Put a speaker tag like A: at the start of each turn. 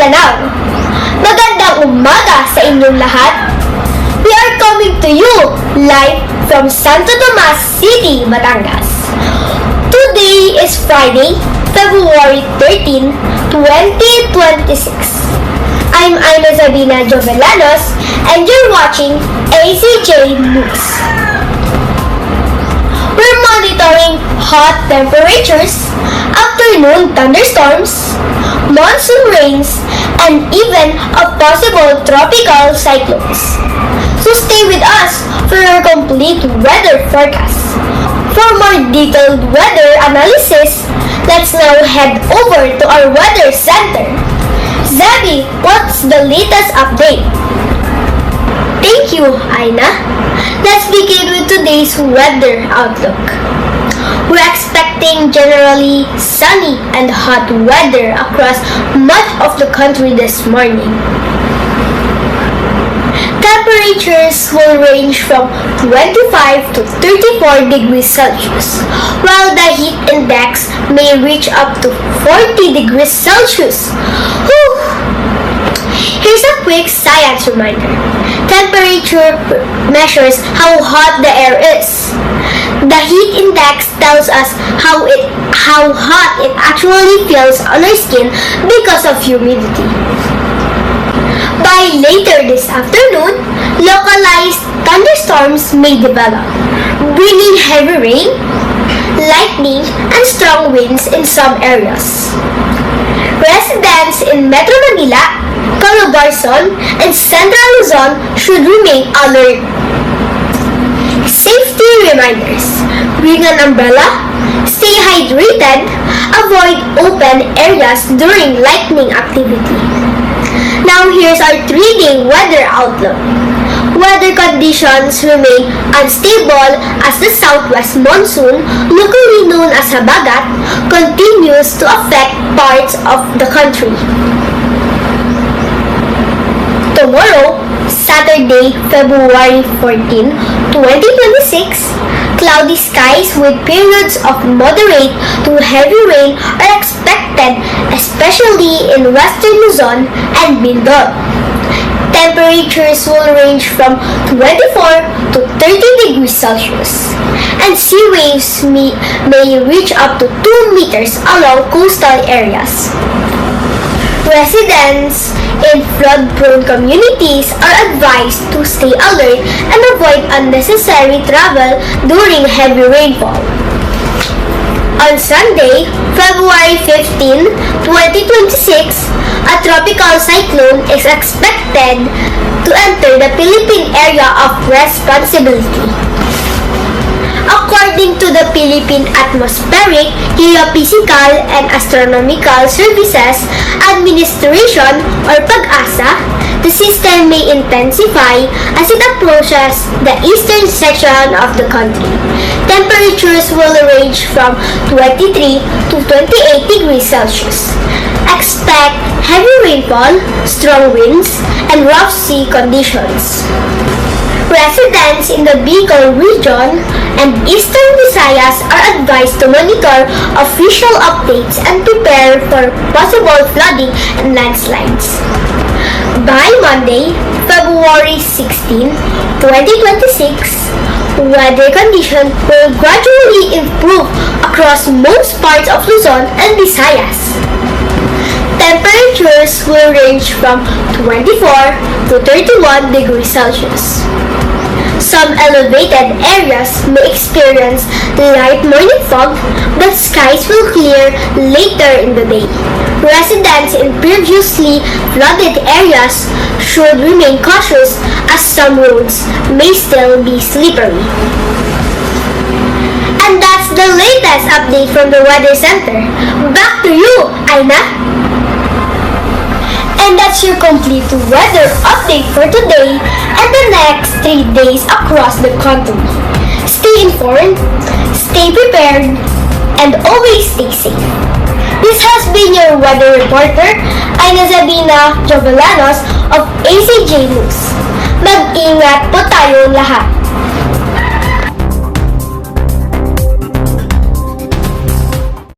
A: Mindanao. Magandang umaga sa inyong lahat. We are coming to you live from Santo Tomas City, Batangas. Today is Friday, February 13, 2026. I'm Aina Sabina Jovellanos and you're watching ACJ News. We're monitoring hot temperatures, afternoon thunderstorms, monsoon rains, and even a possible tropical cyclones. So stay with us for our complete weather forecast. For more detailed weather analysis, let's now head over to our weather center. Zabby, what's the latest update? Thank you, Aina. Let's begin with today's weather outlook. We're expecting generally sunny and hot weather across much of the country this morning. Temperatures will range from 25 to 34 degrees Celsius, while the heat index may reach up to 40 degrees Celsius. Whew! Here's a quick science reminder. Temperature measures how hot the air is. The heat index tells us how hot it actually feels on our skin because of humidity. By later this afternoon, localized thunderstorms may develop, bringing heavy rain, lightning, and strong winds in some areas. Residents in Metro Manila, Calabarzon, and Central Luzon should remain alert. Safety reminders: bring an umbrella, stay hydrated, avoid open areas during lightning activity. Now here's our 3-day weather outlook. Weather conditions remain unstable as the southwest monsoon, locally known as Habagat, continues to affect parts of the country. Tomorrow, Saturday, February 14, 2026, cloudy skies with periods of moderate to heavy rain are expected, especially in western Luzon and Mindoro. Temperatures will range from 24 to 30 degrees Celsius, and sea waves may reach up to 2 meters along coastal areas. Residents in flood-prone communities are advised to stay alert and avoid unnecessary travel during heavy rainfall. On Sunday, February 15, 2026, a tropical cyclone is expected to enter the Philippine area of responsibility. According to the Philippine Atmospheric, Geophysical and Astronomical Services Administration or PAGASA, the system may intensify as it approaches the eastern section of the country. Temperatures will range from 23 to 28 degrees Celsius. Expect heavy rainfall, strong winds, and rough sea conditions. Residents in the Bicol region and Eastern Visayas are advised to monitor official updates and prepare for possible flooding and landslides. By Monday, February 16, 2026, weather conditions will gradually improve across most parts of Luzon and Visayas. Temperatures will range from 24 to 31 degrees Celsius. Some elevated areas may experience light morning fog, but skies will clear later in the day. Residents in previously flooded areas should remain cautious as some roads may still be slippery. And that's the latest update from the Weather Center. Back to you, Aina. And that's your complete weather update for today and the next 3 days across the country. Stay informed, stay prepared, and always stay safe. This has been your weather reporter, Aina Sabina Jovellanos of ACJ News. Mag-ingat po tayong lahat.